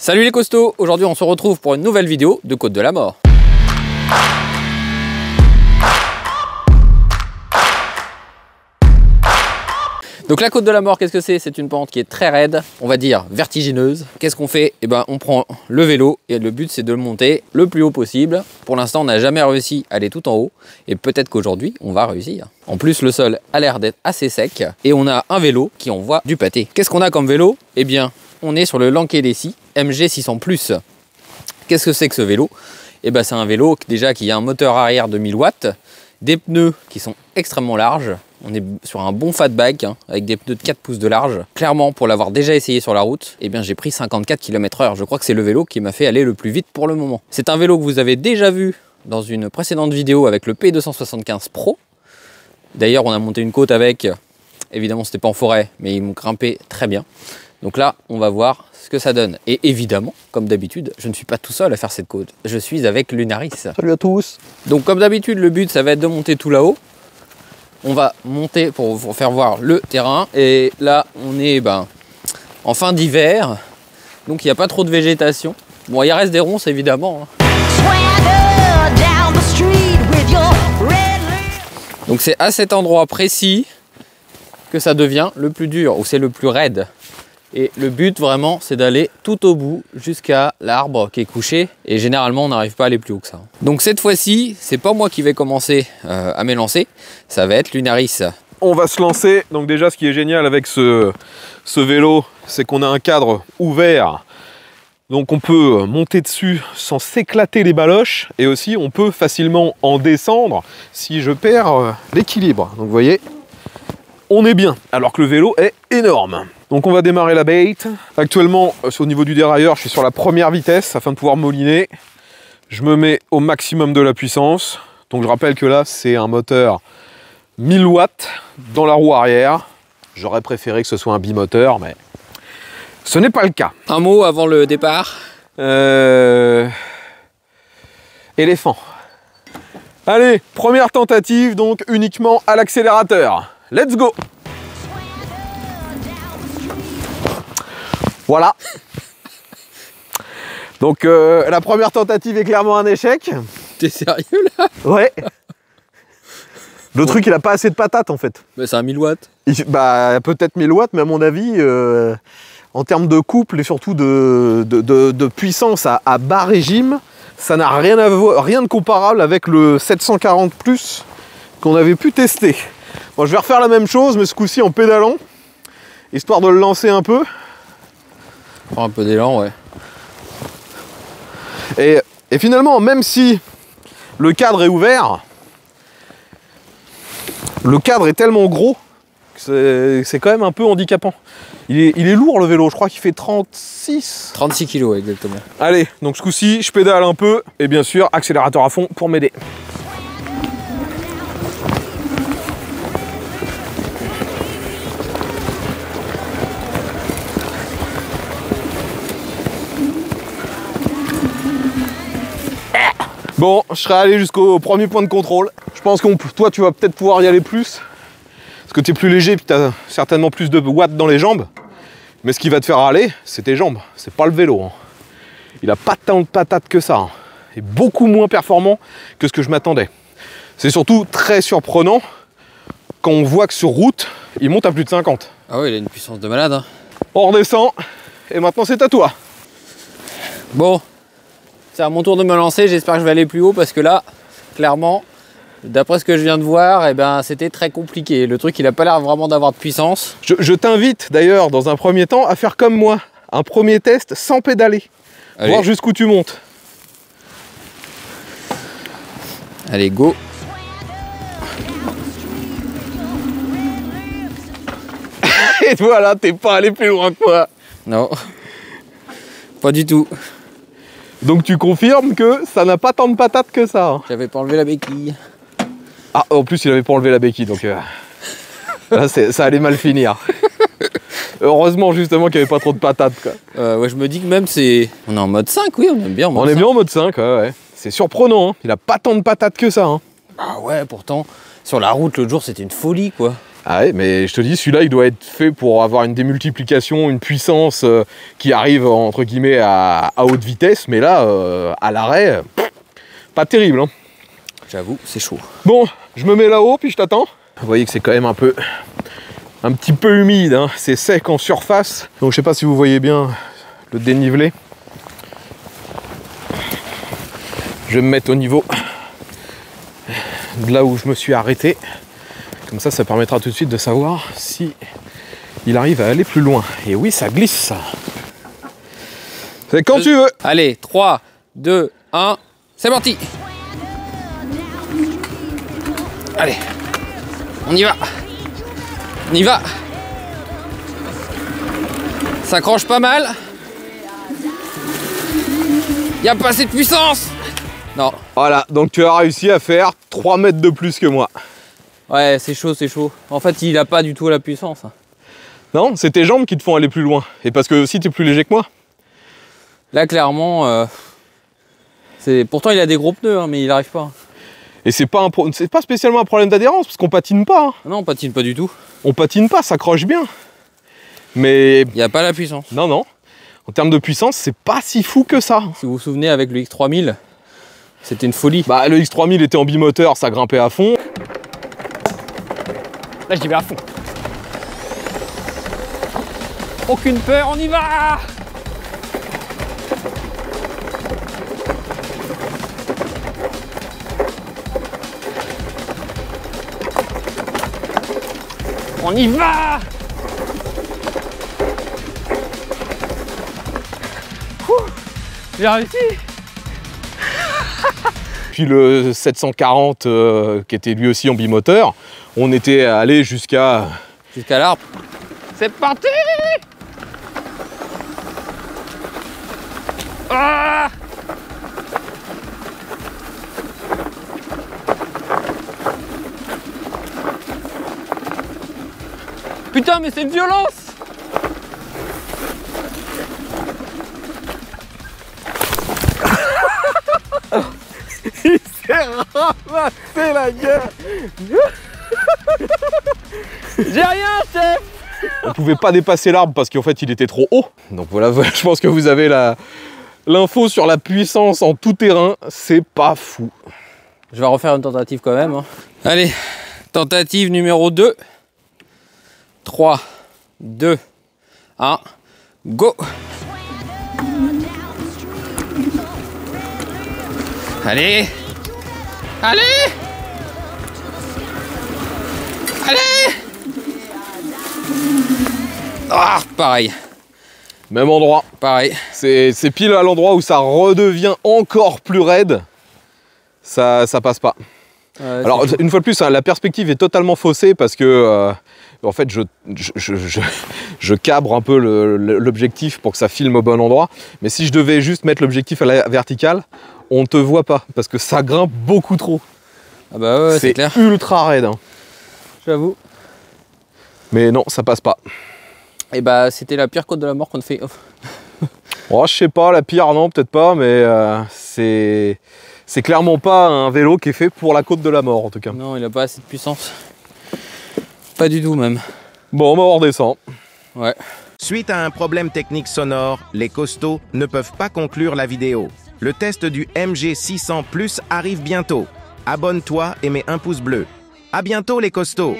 Salut les costauds, aujourd'hui on se retrouve pour une nouvelle vidéo de Côte de la Mort. Donc la Côte de la Mort, qu'est-ce que c'est? C'est une pente qui est très raide, on va dire vertigineuse. Qu'est-ce qu'on fait? Eh ben on prend le vélo et le but c'est de le monter le plus haut possible. Pour l'instant on n'a jamais réussi à aller tout en haut et peut-être qu'aujourd'hui on va réussir. En plus le sol a l'air d'être assez sec et on a un vélo qui envoie du pâté. Qu'est-ce qu'on a comme vélo? Eh bien on est sur le Lankelesi MG 600+. Qu'est-ce que c'est que ce vélo? Eh ben c'est un vélo déjà qui a un moteur arrière de 1000 watts, des pneus qui sont extrêmement larges. On est sur un bon fatback hein, avec des pneus de 4 pouces de large. Clairement, pour l'avoir déjà essayé sur la route, eh bien j'ai pris 54 km/h. Je crois que c'est le vélo qui m'a fait aller le plus vite pour le moment. C'est un vélo que vous avez déjà vu dans une précédente vidéo avec le P275 Pro. D'ailleurs, on a monté une côte avec. Évidemment, c'était pas en forêt, mais ils m'ont grimpé très bien. Donc là, on va voir ce que ça donne. Et évidemment, comme d'habitude, je ne suis pas tout seul à faire cette côte. Je suis avec Lunaris. Salut à tous. Donc comme d'habitude, le but, ça va être de monter tout là-haut. On va monter pour vous faire voir le terrain. Et là, on est en fin d'hiver. Donc il n'y a pas trop de végétation. Bon, il reste des ronces, évidemment. Donc c'est à cet endroit précis que ça devient le plus dur, ou c'est le plus raide. Et le but vraiment c'est d'aller tout au bout jusqu'à l'arbre qui est couché et généralement on n'arrive pas à aller plus haut que ça. Donc cette fois-ci c'est pas moi qui vais commencer à m'élancer, ça va être Lunaris. On va se lancer. Donc déjà ce qui est génial avec ce vélo, c'est qu'on a un cadre ouvert. Donc on peut monter dessus sans s'éclater les baloches et aussi on peut facilement en descendre si je perds l'équilibre. Donc vous voyez, on est bien alors que le vélo est énorme. Donc on va démarrer la bait. Actuellement, au niveau du dérailleur, je suis sur la première vitesse afin de pouvoir moliner. Je me mets au maximum de la puissance. Donc je rappelle que là, c'est un moteur 1000 watts dans la roue arrière. J'aurais préféré que ce soit un bimoteur, mais ce n'est pas le cas. Un mot avant le départ. Éléphant. Allez, première tentative, donc uniquement à l'accélérateur. Let's go! Voilà. Donc la première tentative est clairement un échec. T'es sérieux là? Ouais. Le truc il a pas assez de patates en fait. Bah, c'est un 1000 watts. Peut-être 1000 watts, mais à mon avis, en termes de couple et surtout de puissance à bas régime, ça n'a rien de comparable avec le 740 Plus qu'on avait pu tester. Bon, je vais refaire la même chose, mais ce coup-ci en pédalant, histoire de le lancer un peu. Prends un peu d'élan, ouais. Et finalement, même si le cadre est ouvert, le cadre est tellement gros que c'est quand même un peu handicapant. Il est lourd le vélo, je crois qu'il fait 36 kg exactement. Allez, donc ce coup-ci, je pédale un peu et bien sûr, accélérateur à fond pour m'aider. Bon, je serai allé jusqu'au premier point de contrôle. Je pense que toi, tu vas peut-être pouvoir y aller plus. Parce que tu es plus léger et tu as certainement plus de watts dans les jambes. Mais ce qui va te faire aller, c'est tes jambes. C'est pas le vélo. Hein. Il a pas tant de patates que ça. Hein. Il est beaucoup moins performant que ce que je m'attendais. C'est surtout très surprenant quand on voit que sur route, il monte à plus de 50. Ah ouais, il a une puissance de malade. Hein. On redescend. Et maintenant, c'est à toi. Bon. C'est à mon tour de me lancer, j'espère que je vais aller plus haut parce que là, clairement, d'après ce que je viens de voir, eh ben, c'était très compliqué. Le truc, il n'a pas l'air vraiment d'avoir de puissance. Je t'invite d'ailleurs, dans un premier temps, à faire comme moi. Un premier test sans pédaler. Allez. Voir jusqu'où tu montes. Allez, go. Et voilà, t'es pas allé plus loin que moi. Non, pas du tout. Donc tu confirmes que ça n'a pas tant de patates que ça. Hein. J'avais pas enlevé la béquille. Ah, en plus il avait pas enlevé la béquille, donc là ça allait mal finir. Heureusement justement qu'il n'y avait pas trop de patates. Quoi. Ouais, je me dis que même c'est... On est en mode 5, oui, on aime bien en mode 5. On est bien en mode 5, ouais. C'est surprenant, hein. Il a pas tant de patates que ça. Hein. Ah ouais, pourtant, sur la route l'autre jour c'était une folie quoi. Ah ouais, mais je te dis, celui-là, il doit être fait pour avoir une démultiplication, une puissance qui arrive, entre guillemets, à haute vitesse. Mais là, à l'arrêt, pas terrible. Hein. J'avoue, c'est chaud. Bon, je me mets là-haut, puis je t'attends. Vous voyez que c'est quand même un petit peu humide. Hein. C'est sec en surface. Donc, je sais pas si vous voyez bien le dénivelé. Je vais me mettre au niveau de là où je me suis arrêté. Comme ça permettra tout de suite de savoir si il arrive à aller plus loin. Et oui, ça glisse, ça. C'est quand tu veux. Allez, 3, 2, 1, c'est parti. Allez, on y va. On y va. Ça accroche pas mal. Il n'y a pas assez de puissance. Non. Voilà, donc tu as réussi à faire 3 mètres de plus que moi. Ouais, c'est chaud, c'est chaud. En fait, il a pas du tout la puissance. Non, c'est tes jambes qui te font aller plus loin. Et parce que aussi, tu es plus léger que moi. Là, clairement, pourtant, il a des gros pneus, hein, mais il n'arrive pas. Et c'est pas spécialement un problème d'adhérence, parce qu'on patine pas. Hein. Non, on patine pas du tout. On patine pas, ça accroche bien. Mais... il n'y a pas la puissance. Non, non. En termes de puissance, c'est pas si fou que ça. Si vous vous souvenez, avec le X3000, c'était une folie. Bah, le X3000 était en bimoteur, ça grimpait à fond. Là, j'y vais à fond. Aucune peur, on y va! On y va! J'ai réussi! Puis le 740 qui était lui aussi en bimoteur, on était allé jusqu'à l'arbre. C'est parti! Ah! Putain, mais c'est une violence! Il s'est ramassé la gueule. J'ai rien, chef! On pouvait pas dépasser l'arbre parce qu'en fait il était trop haut. Donc voilà, je pense que vous avez l'info sur la puissance en tout terrain, c'est pas fou. Je vais refaire une tentative quand même. Hein. Allez, tentative numéro 2. 3, 2, 1, go! Allez! Allez! Allez! Ah, pareil. Même endroit. Pareil. C'est pile à l'endroit où ça redevient encore plus raide. Ça passe pas. Alors, une fois de plus, hein, la perspective est totalement faussée parce que en fait, je cabre un peu l'objectif pour que ça filme au bon endroit. Mais si je devais juste mettre l'objectif à la verticale, on ne te voit pas parce que ça grimpe beaucoup trop. Ah bah ouais, c'est clair. Ultra raide. Hein. J'avoue. Mais non, ça passe pas. Et bah, c'était la pire côte de la mort qu'on fait. Oh, je sais pas, la pire, non, peut-être pas, mais c'est clairement pas un vélo qui est fait pour la côte de la mort en tout cas. Non, il a pas assez de puissance. Pas du tout même. Bon, on redescend. Ouais. Suite à un problème technique sonore, les costauds ne peuvent pas conclure la vidéo. Le test du MG600 Plus arrive bientôt. Abonne-toi et mets un pouce bleu. À bientôt les costauds.